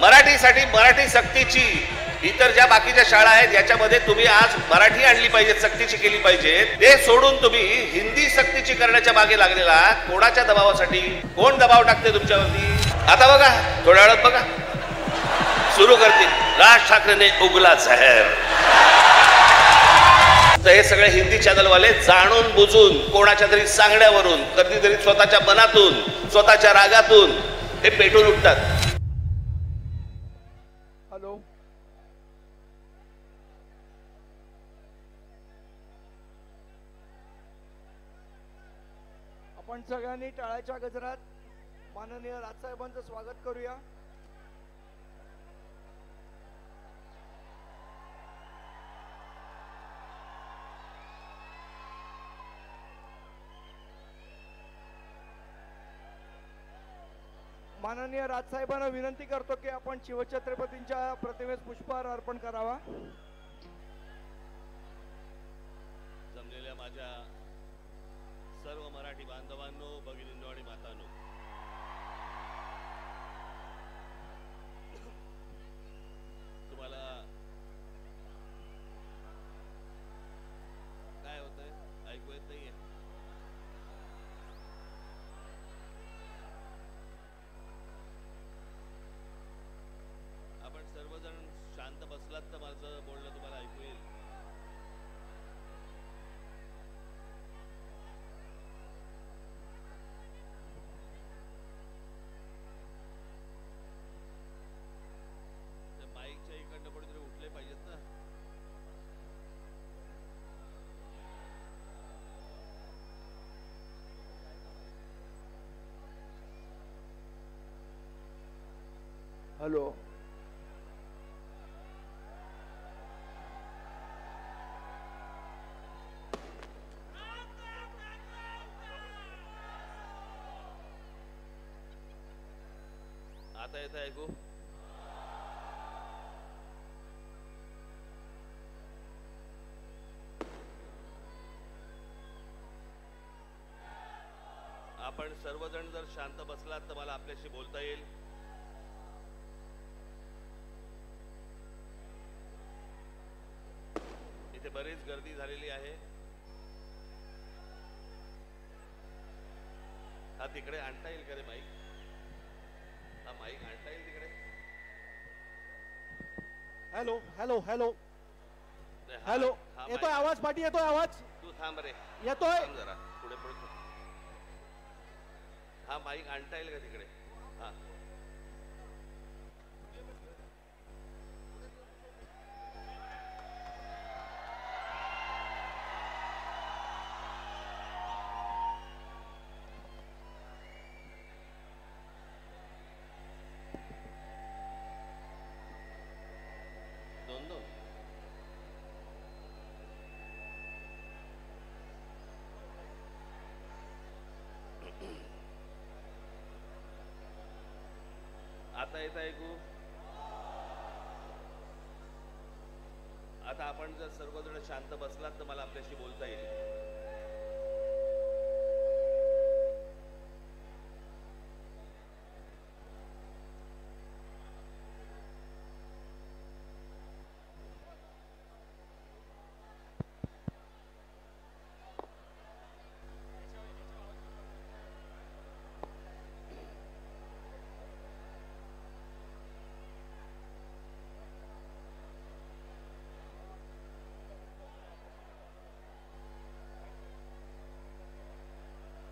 मराठीसाठी मराठी सक्तीची इतर ज्या बाकीच्या शाळा आहेत याच्यामध्ये तुम्ही आज मराठी आणली पाहिजे, सक्तीची केली पाहिजे। ते सोडून तुम्ही हिंदी सक्तीची करण्याच्या मागे लागलेला कोणाच्या दबावासाठी? कोण दबाव टाकते तुमच्यावरती? आता बघा, थोड्या वेळात बघा सुरू करतील, राज ठाकरेने उगला जहर। तर हे सगळे हिंदी चॅनलवाले जाणून बुजून कोणाच्या तरी सांगण्यावरून, कधीतरी स्वतःच्या मनातून, स्वतःच्या रागातून हे पेटून उठतात। हॅलो, आपण सगळ्यांनी टाळ्याच्या गजरात माननीय राजसाहेबांचं स्वागत करूया। माननीय राजसाहेबांना विनंती करतो की आपण शिवछत्रपतींच्या प्रतिमेस पुष्पहार अर्पण करावा। जमलेल्या माझ्या सर्व मराठी बांधवांनो, भगिनींनो आणि मातांनो, तुम्हाला काय होतंय? ऐकू येत नाहीये? आपण सर्वजण शांत बसलात तर माझं बोलणं तुम्हाला ऐकू येईल। माईकच्या इकडनं कोणीतरी उठले पाहिजेत ना। हॅलो, आता येतं ऐकू? आपण सर्वजण जर शांत बसलात तर मला आपल्याशी बोलता येईल। इथे बरीच गर्दी झालेली आहे। हा तिकडे आणता येईल का रे माईक? हा माईक आणता येईल तिकडे? हॅलो हॅलो हॅलो हॅलो, येतोय आवाज? पाठी येतोय आवाज? तू थांब रे, येतोय? थांब जरा, पुढे पुढे। हा माईक आणता येईल का तिकडे? हा दोन दोन। आता येत ऐकू? आता आपण जर सर्वजण शांत बसलात तर मला आपल्याशी बोलता येईल।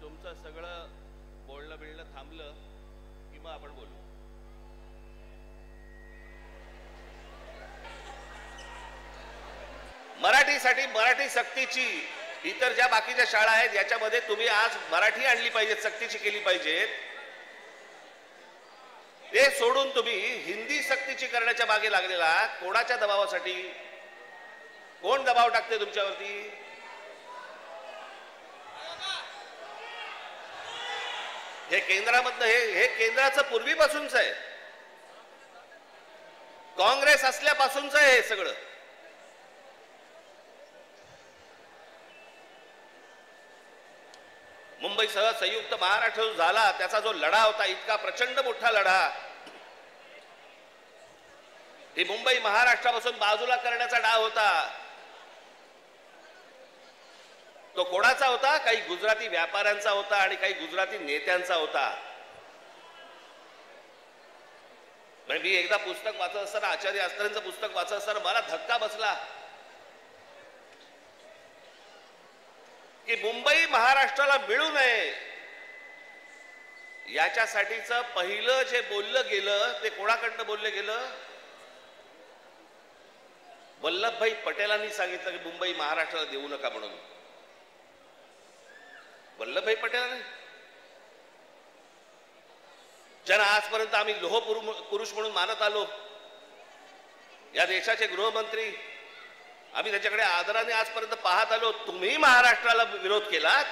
तुमचं सगळं बोलणं बिळणं थांबलं की मग आपण बोलू। मराठीसाठी मराठी सक्तीची इतर ज्या बाकीच्या शाळा आहेत याच्यामध्ये तुम्ही आज मराठी आणली पाहिजे, सक्तीची केली पाहिजे। ते सोडून तुम्ही हिंदी सक्तीची करण्याच्या मागे लागलेला कोणाच्या दबावासाठी? कोण दबाव टाकते तुमच्यावरती? हे केंद्रामधलं हे केंद्राचं पूर्वीपासूनच आहे, काँग्रेस असल्यापासूनच आहे हे सगळं। मुंबईसह संयुक्त महाराष्ट्र झाला त्याचा जो लढा होता, इतका प्रचंड मोठा लढा, ही मुंबई महाराष्ट्रापासून बाजूला करण्याचा डाव होता. तो कोणाचा होता? काही गुजराती व्यापाऱ्यांचा होता आणि काही गुजराती नेत्यांचा होता. मी एकदा पुस्तक वाचत असताना, आचार्य अस्त्रांचं पुस्तक वाचत असताना मला धक्का बसला की मुंबई महाराष्ट्राला मिळू नये याच्यासाठीच पहिलं जे बोललं गेलं ते कोणाकडनं बोललं गेलं? वल्लभभाई पटेलांनी सांगितलं की मुंबई महाराष्ट्राला देऊ नका म्हणून. वल्लभभाई पटेलांनी, ज्यांना आजपर्यंत आम्ही लोह पुरुष म्हणून मानत आलो, या देशाचे गृहमंत्री, आम्ही त्याच्याकडे आदराने आजपर्यंत पाहत आलो, तुम्ही महाराष्ट्राला विरोध केलात.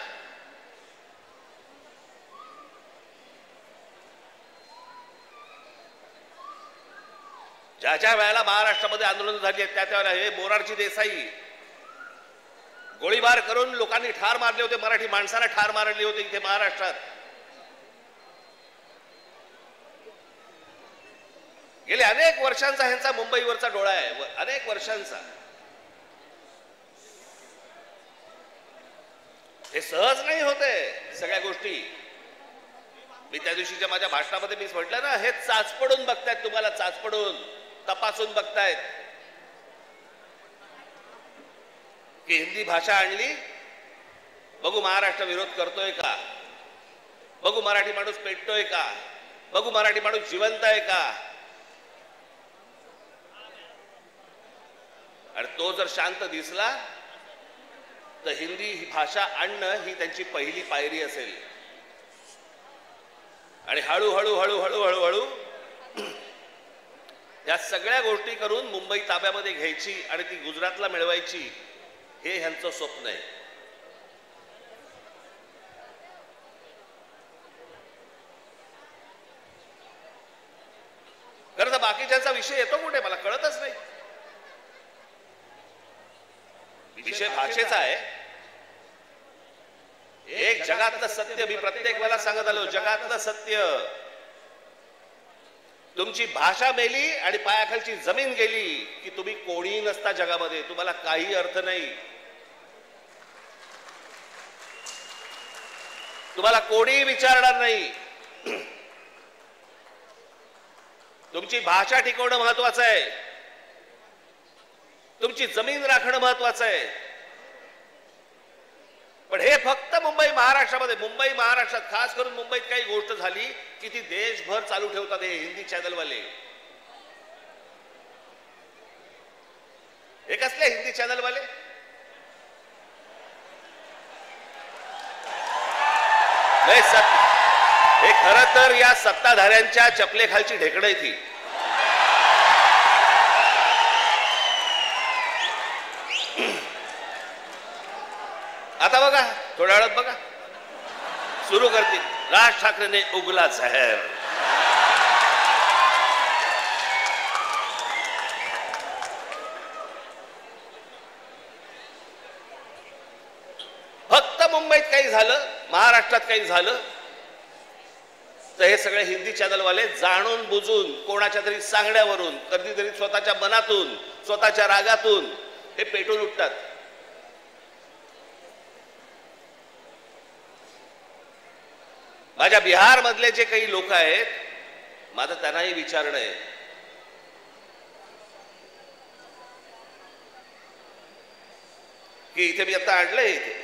ज्या ज्या वेळेला महाराष्ट्रामध्ये आंदोलन झाली त्या त्यावेळेला हे मोरारजी देसाई गोळीबार करून लोकांनी ठार मारले होते, मराठी माणसाला ठार मारले होते इथे महाराष्ट्रात. गेले अनेक वर्षांचा ह्यांचा मुंबईवरचा डोळा आहे, अनेक वर्षांचा. हे सहज नाही होते सगळ्या गोष्टी. मी त्या दिवशीच्या माझ्या भाषणामध्ये मी म्हटलं ना, हे चाचपडून बघतायत, तुम्हाला चाचपडून तपासून बघतायत की हिंदी भाषा आणली, बघू महाराष्ट्र विरोध करतोय का, बघू मराठी माणूस पेटतोय का, बघू मराठी माणूस जिवंत आहे का. आणि तो जर शांत दिसला तर हिंदी ही भाषा आणणं ही त्यांची पहिली पायरी असेल. आणि हळूहळू हळूहळू हळूहळू या सगळ्या गोष्टी करून मुंबई ताब्यामध्ये घ्यायची आणि ती गुजरातला मिळवायची, हे ह्यांचं स्वप्न आहे. खरं तर बाकीच्यांचा विषय येतो कुठे मला कळतच नाही. विषय भाषेचा आहे. एक जगातलं सत्य मी प्रत्येक वेळेला सांगत आलो, जगातलं सत्य, तुमची भाषा मेली आणि पायाखालची जमीन गेली की तुम्ही कोणीही नसता जगामध्ये, तुम्हाला काही अर्थ नाही. तुम्हाला कोणीही विचारणार नाही. तुमची भाषा टिकवणं महत्वाचं आहे, तुमची जमीन राखणं महत्वाचं आहे. पण हे फक्त मुंबई महाराष्ट्रामध्ये, मुंबई महाराष्ट्रात खास करून मुंबईत काही गोष्ट झाली की ती देशभर चालू ठेवतात हे हिंदी चॅनलवाले. हे कसले हिंदी चॅनलवाले? हे खरं तर या सत्ताधाऱ्यांच्या चपलेखालची ढेकणं आहे ती. आता बघा, थोड्या वेळात बघा सुरू करतील, राज ठाकरेने उगला जहर. फक्त मुंबईत काही झालं, महाराष्ट्रात काही झालं तर हे सगळे हिंदी चॅनलवाले जाणून बुजून कोणाच्या तरी सांगण्यावरून, कधीतरी स्वतःच्या मनातून, स्वतःच्या रागातून हे पेटून उठतात. माझ्या बिहार मधले जे काही लोक आहेत, माझं त्यांनाही विचारणं आहे की इथे मी आता आणलंय, इथे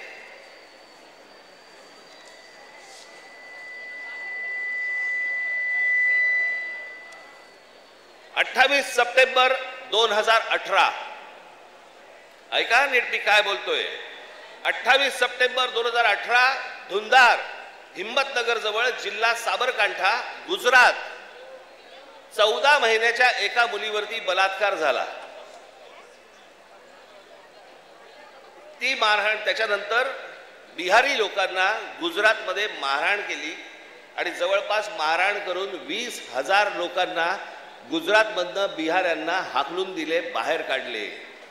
28 सप्टेंबर 2018, ऐका नीट मी काय बोलतोय. 28 सप्टेंबर 2018 धुंदार, हिम्मतनगर जवळ, जिल्हा साबरकांठा, गुजरात, 14 महिन्याच्या एका मुलीवरती बलात्कार झाला. ती मारहाण, त्याच्यानंतर बिहारी लोकांना गुजरातमध्ये मारहाण केली आणि जवळपास मारहाण करून 20,000 लोकांना गुजरातमधनं बिहाऱ्यांना हाकलून दिले, बाहेर काढले.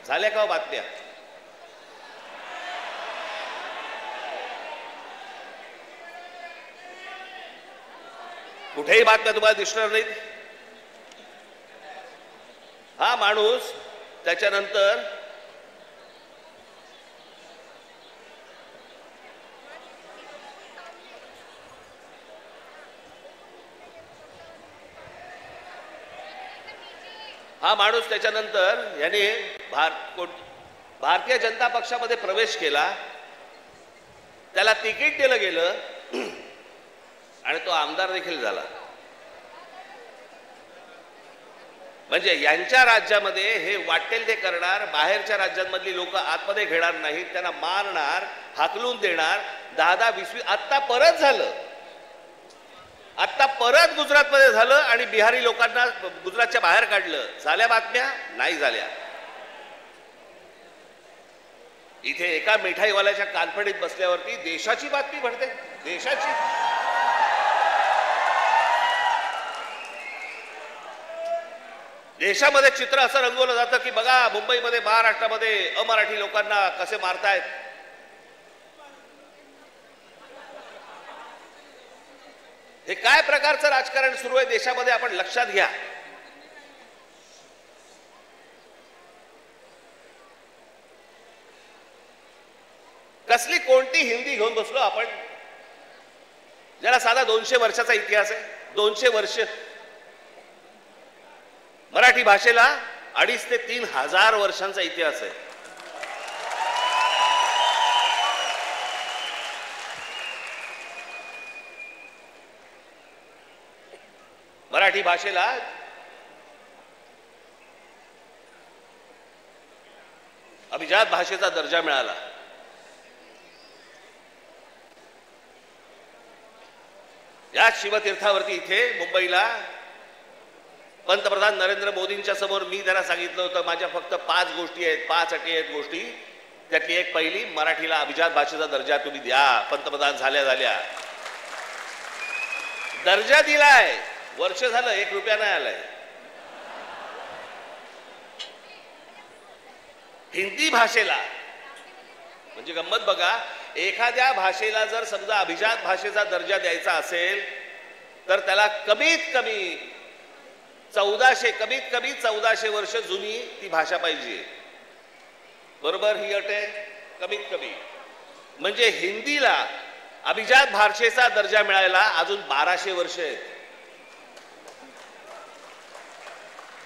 झाल्या का बातम्या? कुठेही बातम्या तुम्हाला दिसणार नाहीत. हा माणूस त्याच्यानंतर याने भारतीय जनता पक्षामध्ये प्रवेश केला, त्याला तिकीट दिलं गेलं आणि तो आमदार देखील झाला. म्हणजे यांच्या राज्यामध्ये हे वाटेल ते करणार, बाहेरच्या राज्यांमधली लोक आतमध्ये घेणार नाहीत, त्यांना मारणार, हाकलून देणार. 10-20 आत्ता परत झालं, आत्ता परत गुजरातमध्ये झालं आणि बिहारी लोकांना गुजरातच्या बाहेर काढलं. झाल्या बातम्या? नाही झाल्या. इथे एका मिठाईवाल्याच्या कानफडीत बसल्यावरती देशाची बातमी भरते. देशाची देशामध्ये चित्र असं रंगवलं जातं की बघा मुंबईमध्ये, महाराष्ट्रामध्ये अमराठी लोकांना कसे मारतायत. हे काय प्रकारचं राजकारण सुरू आहे देशामध्ये आपण लक्षात घ्या. कसली कोणती हिंदी घेऊन बसलो आपण, ज्याला साधा 200 वर्षाचा इतिहास आहे. 200 वर्ष. मराठी भाषेला 2,500 ते 3,000 वर्षांचा इतिहास आहे. मराठी भाषेला अभिजात भाषेचा दर्जा मिळाला. या शिवतीर्थावरती इथे मुंबईला पंतप्रधान नरेंद्र मोदींच्या समोर मी त्यांना सांगितलं होतं माझ्या फक्त 5 गोष्टी आहेत, 5 अटी आहेत गोष्टी. त्यातली एक पहिली, मराठीला अभिजात भाषेचा दर्जा तुम्ही द्या. पंतप्रधान झाल्या दर्जा दिलाय, वर्ष झालं, 1 रुपया नाही आलाय. हिंदी भाषेला म्हणजे गंमत बघा, एखाद्या भाषेला जर समजा अभिजात भाषेचा दर्जा द्यायचा असेल तर त्याला कमीत कमी 1400 वर्ष जुनी ती भाषा पाहिजे. बरोबर? ही अट आहे कमीत कमी. म्हणजे हिंदीला अभिजात भाषेचा दर्जा मिळायला अजून 1200 वर्ष आहेत.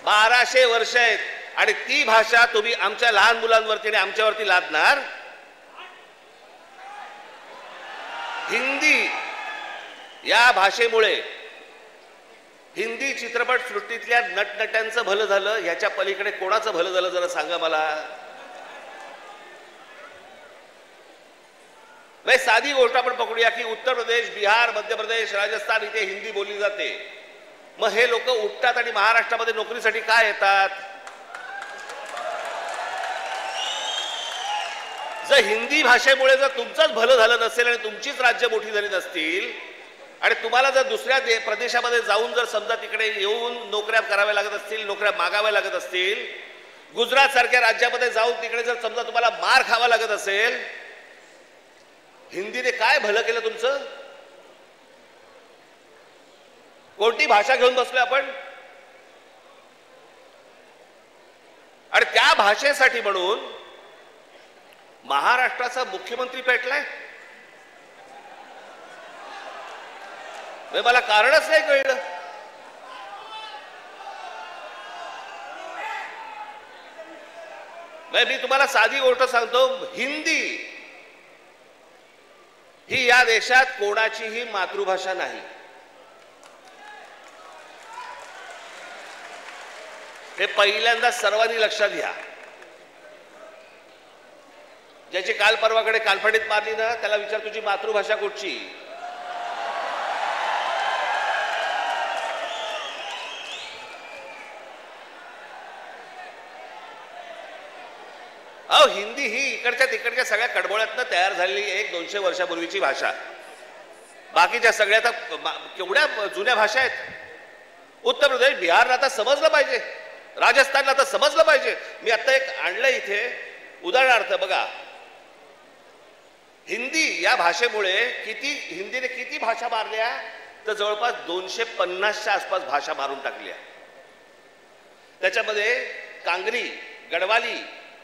1200 वर्ष आहेत. आणि ती भाषा तुम्ही आमच्या लहान मुलांवरती आणि आमच्यावरती लादणार. हिंदी या भाषेमुळे हिंदी चित्रपट सृष्टीतल्या नटनट्यांचं भलं झालं, ह्याच्या पलीकडे कोणाचं भलं झालं जरा सांगा मला. साधी गोष्ट आपण पकडूया की उत्तर प्रदेश, बिहार, मध्य प्रदेश, राजस्थान इथे हिंदी बोलली जाते. मग हे लोक उठतात आणि महाराष्ट्रामध्ये नोकरीसाठी काय येतात? जर हिंदी भाषेमुळे जर तुमचंच भलं झालं नसेल आणि तुमचीच राज्य मोठी झाली नसतील आणि तुम्हाला जर दुसऱ्या प्रदेशामध्ये जाऊन जर समजा तिकडे येऊन नोकऱ्या कराव्या लागत असतील, नोकऱ्या मागाव्या लागत असतील, गुजरात सारख्या राज्यामध्ये जाऊन तिकडे जर समजा तुम्हाला मार खावा लागत असेल, हिंदीने काय भलं केलं तुमचं? कोणती भाषा घेऊन बसलोय आपण? आणि त्या भाषेसाठी म्हणून महाराष्ट्राचा मुख्यमंत्री पेटलाय. मला कारणच नाही कळलं. मी तुम्हाला साधी गोष्ट सांगतो, हिंदी ही या देशात कोणाचीही मातृभाषा नाही. हे पहिल्यांदा सर्वांनी लक्षात घ्या. ज्याची काल परवाकडे कानफडीत मारली ना, त्याला विचार तुझी मातृभाषा कुठची? अहो, हिंदी ही इकडच्या तिकडच्या सगळ्या कडबोळ्यातनं तयार झालेली 100-200 वर्षापूर्वीची भाषा. बाकीच्या सगळ्या केवढ्या जुन्या भाषा आहेत. उत्तर प्रदेश, बिहारला आता समजलं पाहिजे, राजस्थानला आता समजलं पाहिजे. मी आता एक आणलं इथे उदाहरणार्थ बघा. हिंदी या भाषेमुळे हिंदीने किती भाषा मारल्या? तर जवळपास 250च्या आसपास भाषा मारून टाकल्या. त्याच्यामध्ये कांगरी, गढ़वाली,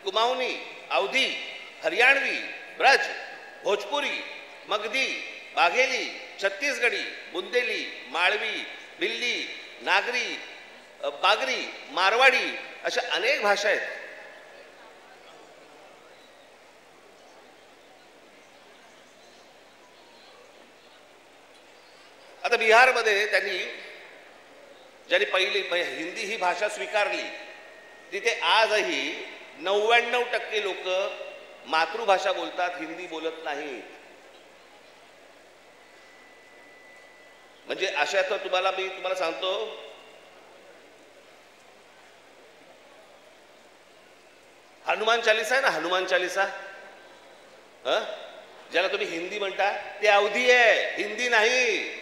कुमाऊनी, अवधी, हरियाणवी, ब्रज, भोजपुरी, मगधी, बाघेली, छत्तीसगढ़ी, बुंदेली, माळवी, बिल्ली, नागरी, बागरी, मारवाडी अशा अनेक भाषा आहेत. आता बिहारमध्ये ज्यांनी पहिली हिंदी ही भाषा स्वीकारली तिथे आजही 99% लोक मातृभाषा बोलतात, हिंदी बोलत नाहीत. म्हणजे अशा तर मी तुम्हाला सांगतो, हनुमान चालीसा आहे ना, हनुमान चालीसा ज्याला तुम्ही हिंदी म्हणता ते अवधी आहे, हिंदी नाही.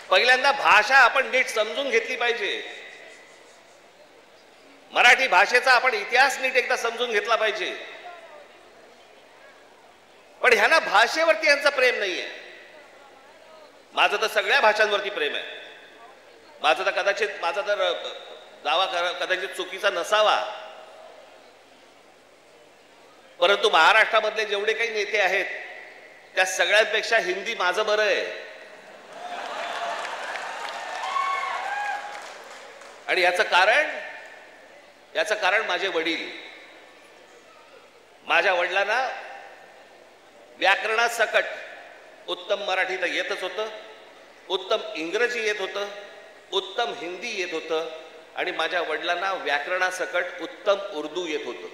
पहिल्यांदा भाषा आपण नीट समजून घेतली पाहिजे. मराठी भाषेचा आपण इतिहास नीट एकदा समजून घेतला पाहिजे. पण ह्यांना भाषेवरती यांचं प्रेम नाहीये. माझं तर सगळ्या भाषांवरती प्रेम आहे. माझा तर दावा कदाचित चुकीचा नसावा, परंतु महाराष्ट्रामधले जेवढे काही नेते आहेत त्या सगळ्यांपेक्षा हिंदी माझं बरं आहे. आणि याचं कारण माझे वडील. माझ्या वडिलांना व्याकरणात सकट उत्तम मराठी तर येतच होतं, उत्तम इंग्रजी येत होतं, उत्तम हिंदी येत होतं, आणि माझ्या वडिलांना व्याकरणासकट उत्तम उर्दू येत होतं.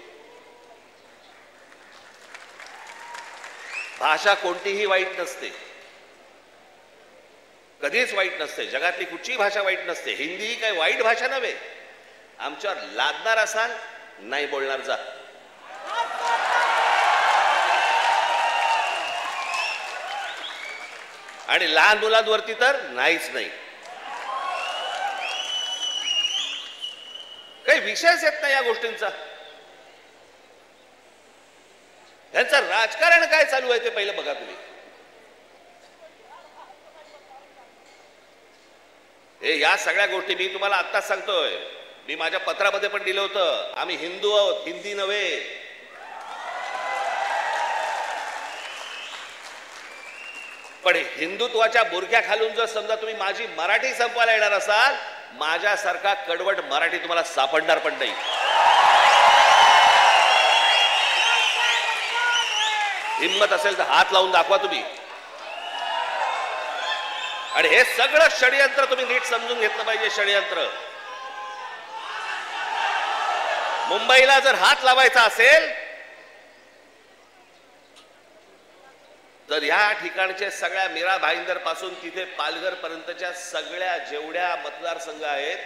भाषा कोणतीही वाईट नसते, कधीच वाईट नसते. जगातली कुठचीही भाषा वाईट नसते. हिंदी ही काही वाईट भाषा नव्हे. आमच्यावर लादणार असाल, नाही बोलणार जा. आणि लहान मुलांवरती तर नाहीच नाही. काही विषयच येत नाही या गोष्टींचा. यांचं राजकारण काय चालू आहे ते पहिलं बघा तुम्ही. या सगळ्या गोष्टी मी तुम्हाला आत्ताच सांगतोय. मी माझ्या पत्रामध्ये पण दिलं होतं, आम्ही हिंदू आहोत, हिंदी नव्हे. पण हिंदुत्वाच्या बुरख्या खालून जर समजा तुम्ही माझी मराठी संपवायला येणार असाल, माझ्यासारखा कडवट मराठी तुम्हाला सापडणार पण नाही. हिम्मत असेल तर हात लावून दाखवा तुम्ही. आणि हे सगळं षडयंत्र तुम्ही नीट समजून घेतलं पाहिजे. षडयंत्र मुंबईला जर हात लावायचा असेल तर या ठिकाणचे सगळ्या मीरा भाईंदर पासून तिथे पालघर पर्यंतच्या सगळ्या जेवढ्या मतदारसंघ आहेत,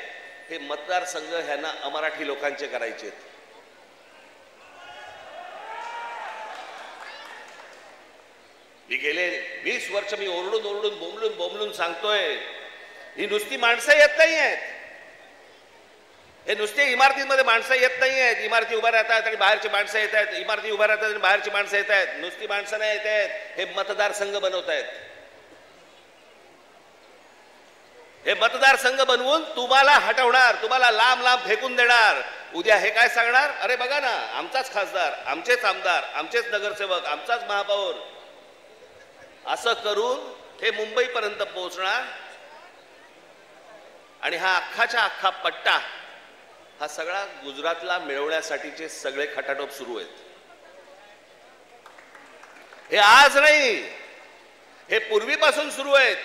हे मतदारसंघ ह्यांना अमराठी लोकांचे करायचे. मी गेले 20 वर्ष मी ओरडून बोंबलून सांगतोय, ही नुसती माणसं येत नाही आहेत, हे नुसते इमारतींमध्ये माणसं येत नाही आहेत. इमारती उभ्या राहतात आणि बाहेरची माणसं येत आहेत, इमारती उभ्या राहतात आणि बाहेरची माणसं येत आहेत. नुसती माणसं नाही येत आहेत, हे मतदारसंघ बनवत आहेत. हे मतदारसंघ बनवून तुम्हाला हटवणार, तुम्हाला लांब लांब फेकून देणार. उद्या हे काय सांगणार, अरे बघा ना, आमचाच खासदार, आमचेच आमदार, आमचेच नगरसेवक, आमचाच महापौर. असं करून हे मुंबईपर्यंत पोहोचणार. आणि हा अख्खाच्या अख्खा पट्टा हा सगळा गुजरातला मिळवण्यासाठीचे सगळे खटाटोप सुरू आहेत. हे आज नाही, हे पूर्वीपासून सुरू आहेत.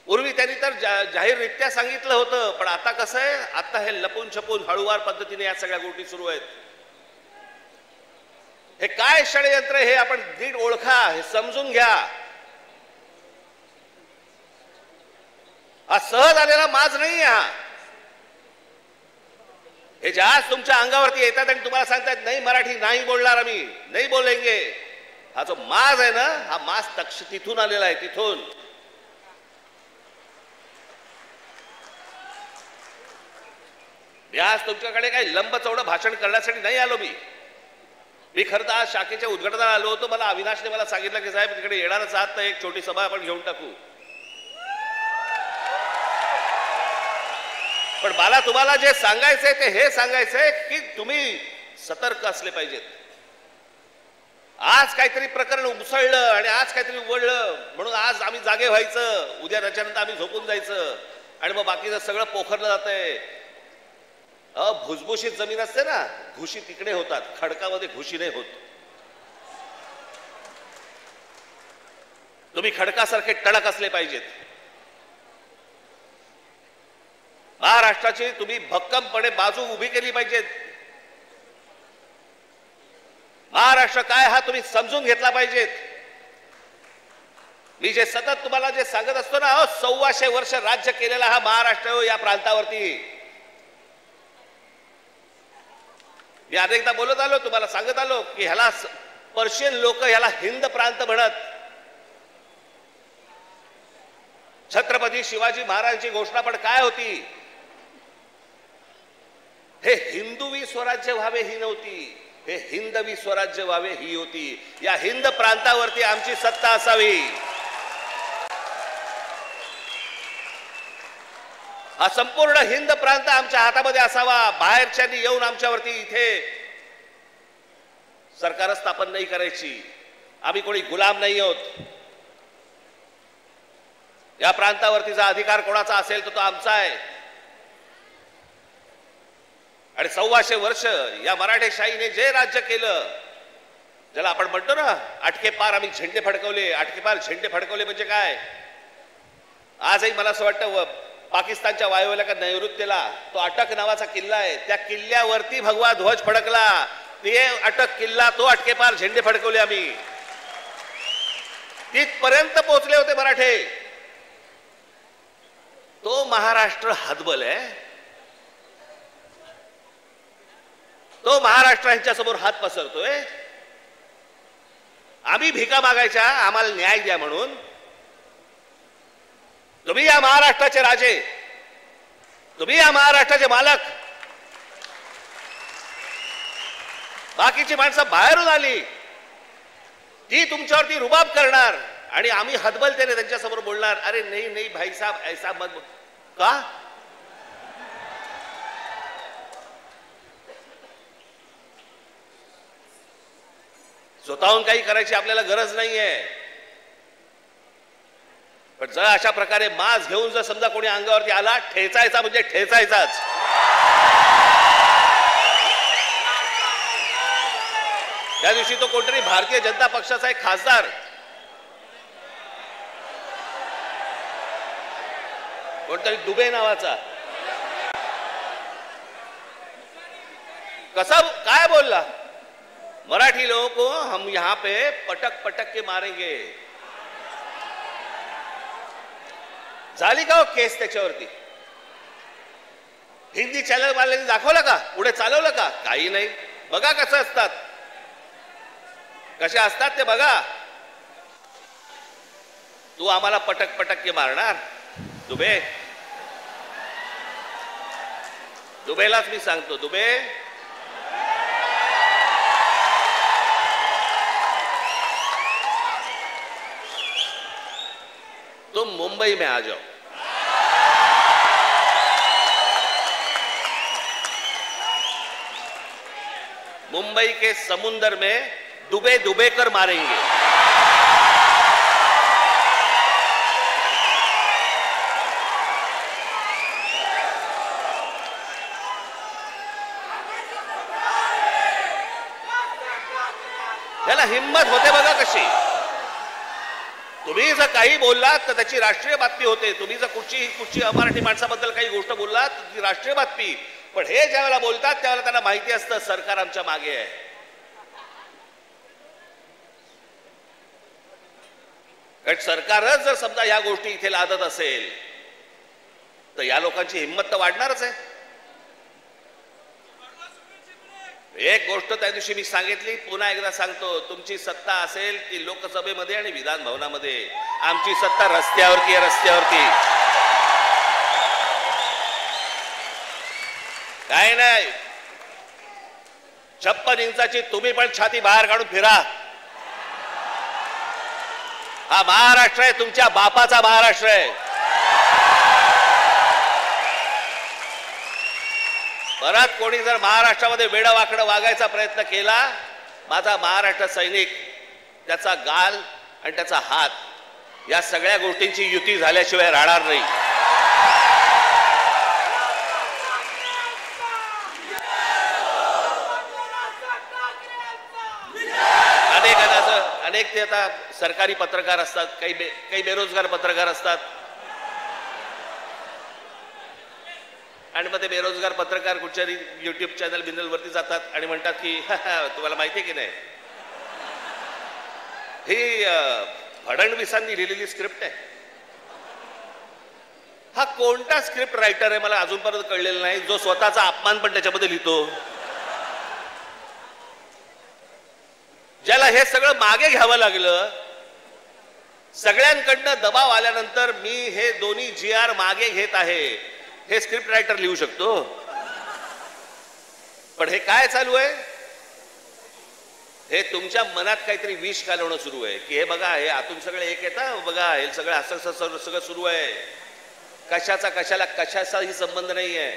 पूर्वी त्यांनी तर जाहीररित्या सांगितलं होतं, पण आता कसं आहे, आता हे लपून छपून हळूवार पद्धतीने या सगळ्या गोष्टी सुरू आहेत. हे काय षडयंत्र हे आपण नीट ओळखा, हे समजून घ्या. हा सहज आलेला माज नाही. हे ज्या तुमच्या अंगावरती येतात आणि तुम्हाला सांगतात नाही मराठी नाही बोलणार, आम्ही नाही बोलेंगे, हा जो माज आहे ना, हा माज तिथून आलेला आहे. तिथून आज तुमच्याकडे काही लंब चौडं भाषण करण्यासाठी नाही आलो. मी खरं तर आज शाखेच्या उद्घाटनाला आलो होतो. मला अविनाशने सांगितलं की साहेब तिकडे येणारच आहात तर एक छोटी सभा आपण घेऊन टाकू. पण मला तुम्हाला जे सांगायचंय ते हे सांगायचंय की तुम्ही सतर्क असले पाहिजेत. आज काहीतरी प्रकरण उसळलं आणि आज काहीतरी उघडलं म्हणून आज आम्ही जागे व्हायचं, उद्या त्याच्यानंतर आम्ही झोपून जायचं आणि मग बाकीचं सगळं पोखरलं जातंय. भुसभुशीत जमीन असते ना, घुशी तिकडे होतात, खडकामध्ये घुशी नाही होत. तुम्ही खडकासारखे टणक असले पाहिजेत. महाराष्ट्राची तुम्ही भक्कमपणे बाजू उभी केली पाहिजेत. महाराष्ट्र काय हा तुम्ही समजून घेतला पाहिजेत. मी जे सतत तुम्हाला जे सांगत असतो ना, 1400 वर्ष राज्य केलेला हा महाराष्ट्र या प्रांतावरती. मी अनेकदा बोलत आलो, तुम्हाला सांगत आलो की ह्याला पर्शियन लोक ह्याला हिंद प्रांत म्हणत. छत्रपती शिवाजी महाराजांची घोषणा पण काय होती? हे हिंदवी स्वराज्य व्हावे ही नव्हती, हे हिंदवी स्वराज्य व्हावे ही होती. या हिंद प्रांतावरती आमची सत्ता असावी. हा संपूर्ण हिंद प्रांत आमच्या हातामध्ये असावा. बाहेरच्यांनी येऊन आमच्यावरती इथे सरकार स्थापन नाही करायची. आम्ही कोणी गुलाम नाही आहोत. या प्रांतावरतीचा अधिकार कोणाचा असेल तो आमचा आहे. आणि 1400 वर्ष या मराठेशाहीने जे राज्य केलं, ज्याला आपण म्हणतो ना अटके पार आम्ही झेंडे फडकवले. अटके पार झेंडे फडकवले म्हणजे काय? आजही मला असं वाटतं पाकिस्तानच्या वायुव्याला का नैऋत्येला तो अटक नावाचा किल्ला आहे, त्या किल्ल्यावरती भगवा ध्वज फडकला. ते अटक किल्ला, तो अटके पार झेंडे फडकवले आम्ही. तिथपर्यंत पोहोचले होते मराठे. तो महाराष्ट्र हतबल आहे. तो महाराष्ट्र यांच्या समोर हात पसरतोय. आम्ही भिका मागायच्या आम्हाला न्याय द्या म्हणून. तुम्ही या महाराष्ट्राचे राजे, तुम्ही या महाराष्ट्राचे मालक. बाकीची माणसं बाहेरून आली, ती तुमच्यावरती रुबाब करणार आणि आम्ही हतबलतेने त्यांच्या समोर बोलणार, अरे नाही नाही भाई साहब ऐसा मत. का? स्वतःहून काही करायची आपल्याला गरज नाहीये. पण जर अशा प्रकारे मास घेऊन जर समजा कोणी अंगावरती आला, ठेचायचा म्हणजे ठेचायचाच. त्या दिवशी तो कोणतरी भारतीय जनता पक्षाचा एक खासदार, कोणतरी दुबे नावाचा, कसा काय बोलला, मराठी लोगों को हम यहां पे पटक पटक के मारेंगे. झाली का हो केस त्याच्यावरती? हिंदी चॅनल वाल्यांनी दाखवलं का? पुढे चालवलं का? काही नाही. बघा कसं असतात, कसे असतात ते बघा. तू आम्हाला पटक पटक के मारणार? दुबे, दुबेलाच मी सांगतो, दुबे तुम मुंबई में आ जाओ. मुंबई के समुंदर में डूबे डूबे कर मारेंगे. याला हिम्मत होते बघा कशी. तुम्ही जर काही बोललात तर त्याची राष्ट्रीय बातमी होते. तुम्ही जर कुठची अमराठी माणसाबद्दल काही गोष्ट बोललात ती राष्ट्रीय बातमी. पण हे ज्यावेळेला बोलतात त्यावेळेला त्यांना माहिती असतं सरकार आमच्या मागे आहे. कारण सरकारच जर समजा या गोष्टी इथे लादत असेल तर या लोकांची हिंमत तर वाढणारच आहे. एक गोष्ट त्या दिवशी मी सांगितली, पुन्हा एकदा सांगतो, तुमची सत्ता असेल ती लोकसभेमध्ये आणि विधान भवनामध्ये. आमची सत्ता रस्त्यावरती आहे, रस्त्यावरती. काय नाही, 56 इंचाची तुम्ही पण छाती बाहेर काढून फिरा. हा महाराष्ट्र आहे, तुमच्या बापाचा महाराष्ट्र आहे. परत कोणी जर महाराष्ट्रामध्ये वेडवाकडं वागायचा प्रयत्न केला, माझा महाराष्ट्र सैनिक त्याचा गाल आणि त्याचा हात या सगळ्या गोष्टींची युती झाल्याशिवाय राहणार नाही. अनेक ते आता सरकारी पत्रकार असतात, काही बेरोजगार पत्रकार असतात आणि मग ते बेरोजगार पत्रकार कुठच्या युट्यूब चॅनल बिनलवरती जातात आणि म्हणतात की तुम्हाला माहिती आहे की नाही, ही फडणवीसांनी लिहिलेली स्क्रिप्ट आहे. हा कोणता स्क्रिप्ट रायटर आहे मला अजूनपर्यंत कळलेला नाही, जो स्वतःचा अपमान पण त्याच्यामध्ये लिहितो, ज्याला हे सगळं मागे घ्यावं लागलं. सगळ्यांकडनं दबाव आल्यानंतर मी हे दोन्ही GR मागे घेत आहे, हे स्क्रिप्ट रायटर लिहू शकतो. पण हे काय चालू आहे, हे तुमच्या मनात काहीतरी विष घालवणं सुरू आहे की हे बघा, हे आतून सगळे एक येतं, बघा हे सगळं असं सगळं सुरू आहे. कशाचा कशाला कशाचाही संबंध नाही आहे.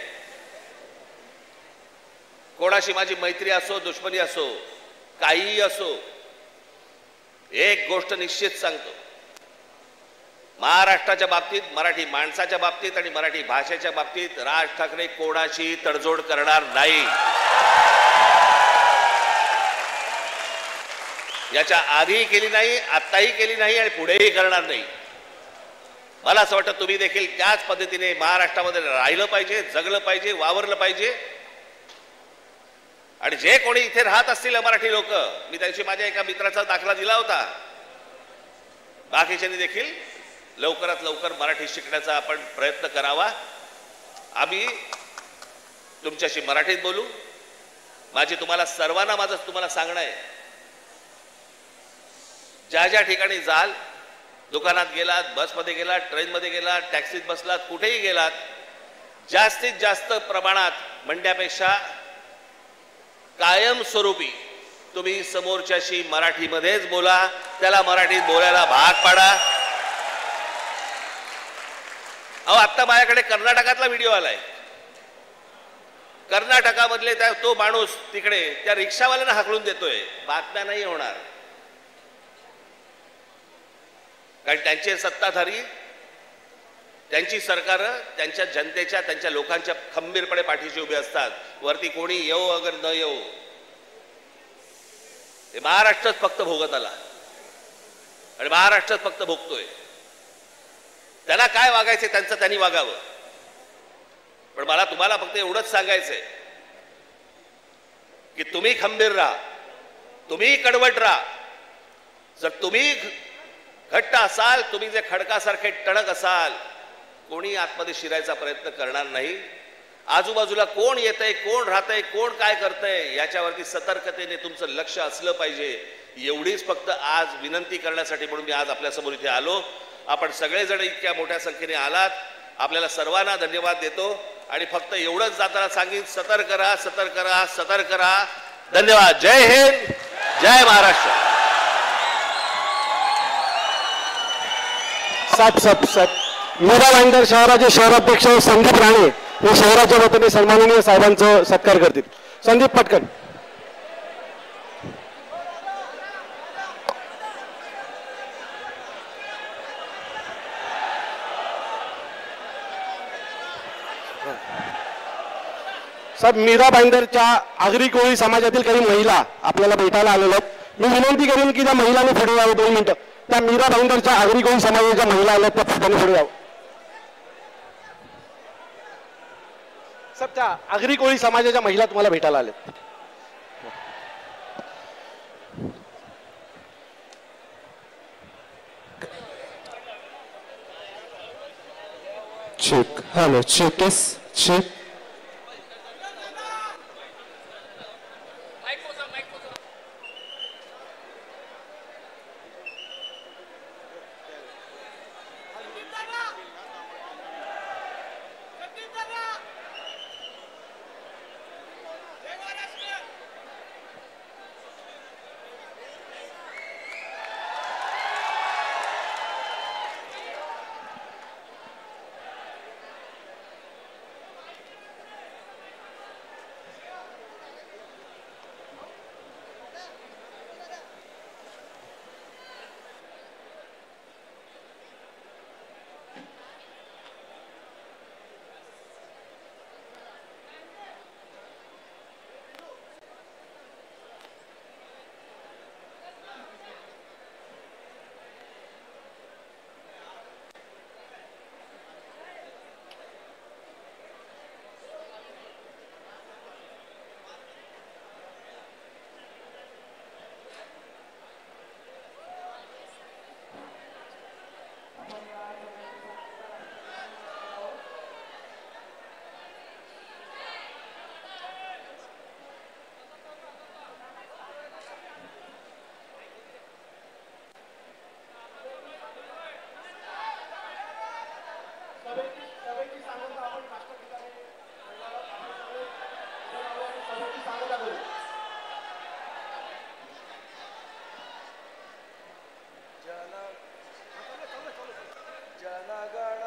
कोणाशी माझी मैत्री असो, दुश्मनी असो, काहीही असो, एक गोष्ट निश्चित सांगतो, महाराष्ट्राच्या बाबतीत, मराठी माणसाच्या बाबतीत आणि मराठी भाषेच्या बाबतीत राज ठाकरे कोणाशी तडजोड करणार नाही. याच्या आधीही केली नाही, आत्ताही केली नाही आणि पुढेही करणार नाही. मला असं वाटतं तुम्ही देखील त्याच पद्धतीने महाराष्ट्रामध्ये राहिलं पाहिजे, जगलं पाहिजे, वावरलं पाहिजे. आणि जे कोणी इथे राहत असतील मराठी लोक, मी त्यांची माझ्या एका मित्राचा दाखला दिला होता, बाकीच्यांनी देखील लवकरात लवकर मराठी शिकण्याचा आपण प्रयत्न करावा. आम्ही तुमच्याशी मराठीत बोलू. माझी तुम्हाला सर्वांना तुम्हाला सांगणं आहे, ज्या ज्या ठिकाणी जाल, दुकानात गेलात, बसमध्ये गेलात, ट्रेनमध्ये गेलात, टॅक्सीत बसलात, कुठेही गेलात, जास्तीत जास्त प्रमाणात म्हणण्यापेक्षा कायमस्वरूपी तुम्ही समोरच्याशी मराठीमध्येच बोला, त्याला मराठीत बोलायला भाग पाडा. अहो, आता माझ्याकडे कर्नाटकातला व्हिडिओ आलाय. कर्नाटकामधले तो माणूस तिकडे त्या रिक्षावाल्यांना हाकलून देतोय. बातम्या नाही होणार, कारण त्यांचे सत्ताधारी, त्यांची सरकार त्यांच्या जनतेच्या, त्यांच्या लोकांच्या खंबीरपणे पाठीशी उभे असतात. वरती कोणी येऊ अगर न येऊ, हे महाराष्ट्रच फक्त भोगत आला आणि महाराष्ट्रच फक्त भोगतोय. त्यांना काय वागायचं त्यांचं त्यांनी वागावं. पण मला तुम्हाला फक्त एवढंच सांगायचंय की तुम्ही खंबीर राहा, तुम्ही कडवट राहा. जर तुम्ही घट्ट असाल, तुम्ही जे खडकासारखे टणक असाल, कोणी आतमध्ये शिरायचा प्रयत्न करणार नाही. आजूबाजूला कोण येतंय, कोण राहतंय, कोण काय करतंय याच्यावरती सतर्कतेने तुमचं लक्ष असलं पाहिजे. एवढीच फक्त आज विनंती करण्यासाठी म्हणून मी आज आपल्यासमोर इथे आलो. आपण सगळेजण इतक्या मोठ्या संख्येने आलात, आपल्याला सर्वांना धन्यवाद देतो आणि फक्त एवढंच जाताना सांगेन, सतर्क राहा, सतर्क राहा, सतर्क राहा. धन्यवाद. जय हिंद, जय महाराष्ट्र. मीरा भाईंदर शहराचे शहराध्यक्ष संदीप राणे हे शहराच्या वतीने सन्माननीय साहेबांचा सत्कार करतील. संदीप पटकन. साहेब, मीरा भाईंदरच्या आगरी कोळी समाजातील काही महिला आपल्याला भेटायला आलेल्या आहेत. मी विनंती करेन की त्या महिलांनी पुढे यावं. 2 मिनिटं. त्या मीरा भाईंदरच्या आगरी कोळी समाजाच्या महिला आल्या, त्या त्यांनी पुढे यावं. साहेब, त्या आगरी कोळी समाजाच्या महिला तुम्हाला भेटायला आल्यात. चेक. Hello, check. चेक. जनगण